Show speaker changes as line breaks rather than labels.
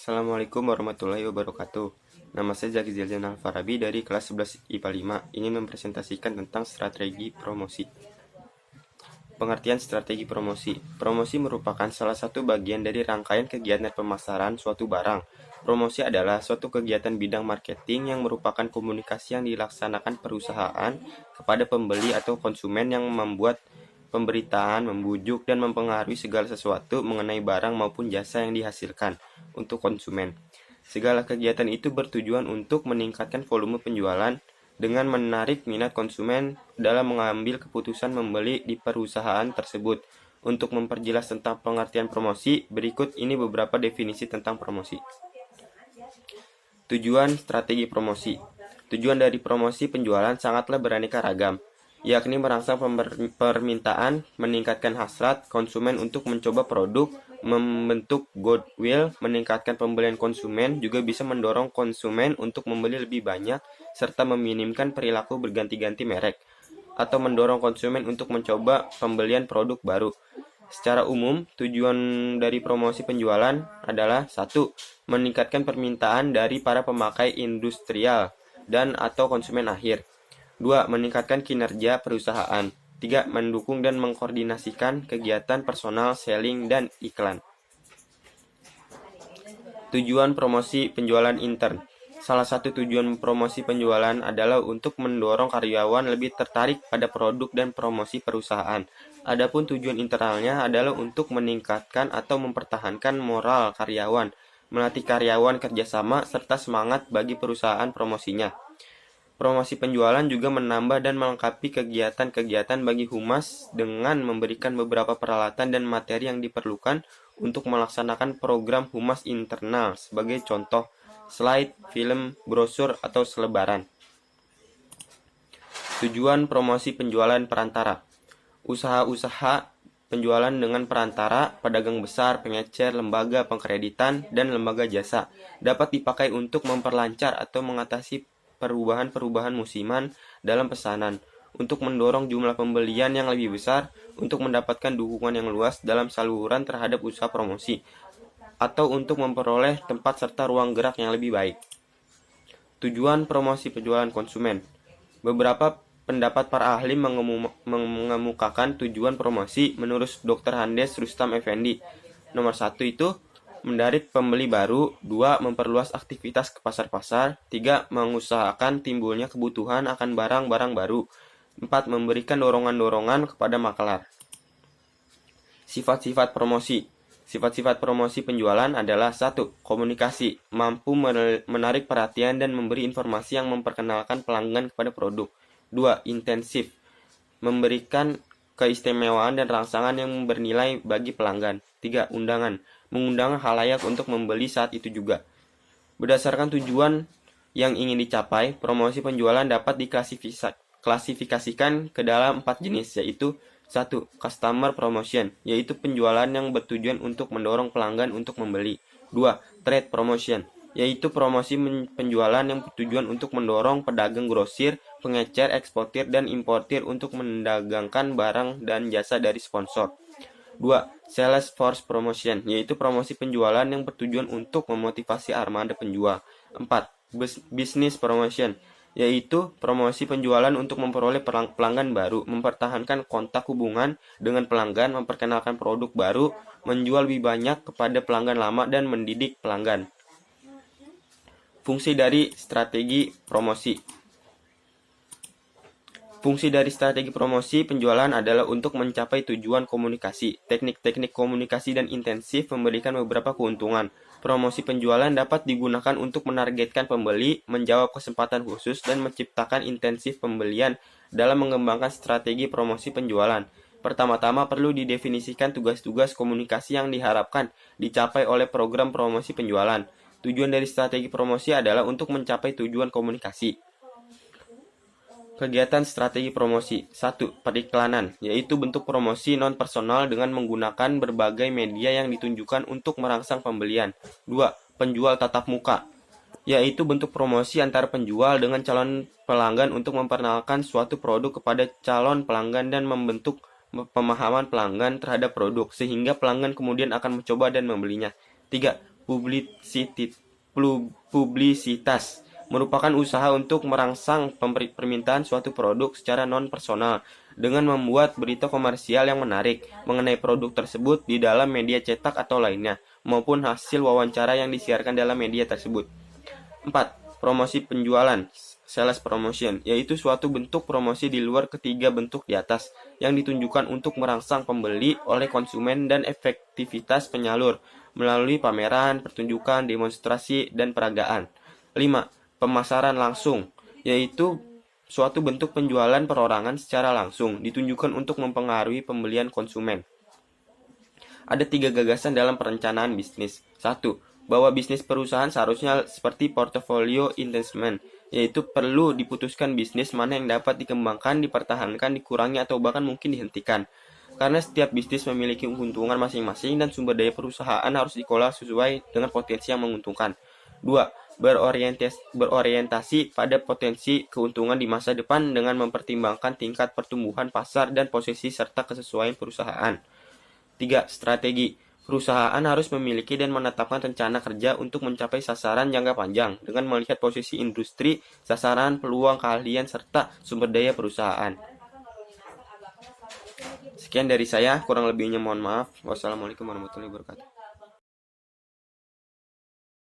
Assalamualaikum warahmatullahi wabarakatuh. Nama saya Zaki Zilzan Al-Farabi dari kelas 11 IPA 5, ingin mempresentasikan tentang strategi promosi. Pengertian strategi promosi. Promosi merupakan salah satu bagian dari rangkaian kegiatan pemasaran suatu barang. Promosi adalah suatu kegiatan bidang marketing yang merupakan komunikasi yang dilaksanakan perusahaan kepada pembeli atau konsumen yang membuat pemberitaan, membujuk, dan mempengaruhi segala sesuatu mengenai barang maupun jasa yang dihasilkan untuk konsumen. Segala kegiatan itu bertujuan untuk meningkatkan volume penjualan dengan menarik minat konsumen dalam mengambil keputusan membeli di perusahaan tersebut. Untuk memperjelas tentang pengertian promosi, berikut ini beberapa definisi tentang promosi. Tujuan strategi promosi. Tujuan dari promosi penjualan sangatlah beraneka ragam, yakni merangsang permintaan, meningkatkan hasrat konsumen untuk mencoba produk, membentuk goodwill, meningkatkan pembelian konsumen, juga bisa mendorong konsumen untuk membeli lebih banyak, serta meminimkan perilaku berganti-ganti merek, atau mendorong konsumen untuk mencoba pembelian produk baru. Secara umum, tujuan dari promosi penjualan adalah 1. Meningkatkan permintaan dari para pemakai industrial dan atau konsumen akhir. 2. Meningkatkan kinerja perusahaan. 3. Mendukung dan mengkoordinasikan kegiatan personal, selling, dan iklan. Tujuan promosi penjualan intern. Salah satu tujuan promosi penjualan adalah untuk mendorong karyawan lebih tertarik pada produk dan promosi perusahaan. Adapun tujuan internalnya adalah untuk meningkatkan atau mempertahankan moral karyawan, melatih karyawan kerjasama, serta semangat bagi perusahaan promosinya. Promosi penjualan juga menambah dan melengkapi kegiatan-kegiatan bagi humas dengan memberikan beberapa peralatan dan materi yang diperlukan untuk melaksanakan program humas internal, sebagai contoh slide, film, brosur, atau selebaran. Tujuan promosi penjualan perantara. Usaha-usaha penjualan dengan perantara, pedagang besar, pengecer, lembaga pengkreditan, dan lembaga jasa dapat dipakai untuk memperlancar atau mengatasi perubahan-perubahan musiman dalam pesanan, untuk mendorong jumlah pembelian yang lebih besar, untuk mendapatkan dukungan yang luas dalam saluran terhadap usaha promosi, atau untuk memperoleh tempat serta ruang gerak yang lebih baik. Tujuan promosi penjualan konsumen. Beberapa pendapat para ahli mengemukakan tujuan promosi menurut Dr. Handes Rustam Effendi. Nomor 1 itu mendarik pembeli baru. 2. Memperluas aktivitas ke pasar-pasar. 3. Mengusahakan timbulnya kebutuhan akan barang-barang baru. 4. Memberikan dorongan-dorongan kepada makelar. Sifat-sifat promosi. Sifat-sifat promosi penjualan adalah 1. Komunikasi, mampu menarik perhatian dan memberi informasi yang memperkenalkan pelanggan kepada produk. 2. Intensif, memberikan keistimewaan dan rangsangan yang bernilai bagi pelanggan. 3. Undangan, mengundang khalayak untuk membeli saat itu juga. Berdasarkan tujuan yang ingin dicapai, promosi penjualan dapat diklasifikasikan ke dalam 4 jenis, yaitu 1. Customer promotion, yaitu penjualan yang bertujuan untuk mendorong pelanggan untuk membeli. 2. Trade promotion, yaitu promosi penjualan yang bertujuan untuk mendorong pedagang grosir, pengecer, eksportir, dan importir untuk mendagangkan barang dan jasa dari sponsor. 2. Sales force promotion, yaitu promosi penjualan yang bertujuan untuk memotivasi armada penjual. 4. Business promotion, yaitu promosi penjualan untuk memperoleh pelanggan baru, mempertahankan kontak hubungan dengan pelanggan, memperkenalkan produk baru, menjual lebih banyak kepada pelanggan lama, dan mendidik pelanggan. Fungsi dari strategi promosi. Fungsi dari strategi promosi penjualan adalah untuk mencapai tujuan komunikasi. Teknik-teknik komunikasi dan intensif memberikan beberapa keuntungan. Promosi penjualan dapat digunakan untuk menargetkan pembeli, menjawab kesempatan khusus, dan menciptakan intensif pembelian dalam mengembangkan strategi promosi penjualan. Pertama-tama perlu didefinisikan tugas-tugas komunikasi yang diharapkan dicapai oleh program promosi penjualan. Tujuan dari strategi promosi adalah untuk mencapai tujuan komunikasi. Kegiatan strategi promosi. 1. Periklanan, yaitu bentuk promosi non-personal dengan menggunakan berbagai media yang ditunjukkan untuk merangsang pembelian. 2. Penjual tatap muka, yaitu bentuk promosi antara penjual dengan calon pelanggan untuk memperkenalkan suatu produk kepada calon pelanggan dan membentuk pemahaman pelanggan terhadap produk, sehingga pelanggan kemudian akan mencoba dan membelinya. 3. Publisitas merupakan usaha untuk merangsang permintaan suatu produk secara non-personal dengan membuat berita komersial yang menarik mengenai produk tersebut di dalam media cetak atau lainnya, maupun hasil wawancara yang disiarkan dalam media tersebut. 4. Promosi penjualan, sales promotion, yaitu suatu bentuk promosi di luar ketiga bentuk di atas yang ditunjukkan untuk merangsang pembeli oleh konsumen dan efektivitas penyalur melalui pameran, pertunjukan, demonstrasi, dan peragaan. 5. Pemasaran langsung, yaitu suatu bentuk penjualan perorangan secara langsung ditunjukkan untuk mempengaruhi pembelian konsumen. Ada 3 gagasan dalam perencanaan bisnis. 1. Bahwa bisnis perusahaan seharusnya seperti portfolio investment, yaitu perlu diputuskan bisnis mana yang dapat dikembangkan, dipertahankan, dikurangi, atau bahkan mungkin dihentikan. Karena setiap bisnis memiliki keuntungan masing-masing dan sumber daya perusahaan harus dikelola sesuai dengan potensi yang menguntungkan. 2. Berorientasi pada potensi keuntungan di masa depan dengan mempertimbangkan tingkat pertumbuhan pasar dan posisi serta kesesuaian perusahaan. 3. Strategi. Perusahaan harus memiliki dan menetapkan rencana kerja untuk mencapai sasaran jangka panjang dengan melihat posisi industri, sasaran, peluang, keahlian, serta sumber daya perusahaan. Sekian dari saya, kurang lebihnya mohon maaf. Wassalamualaikum warahmatullahi wabarakatuh.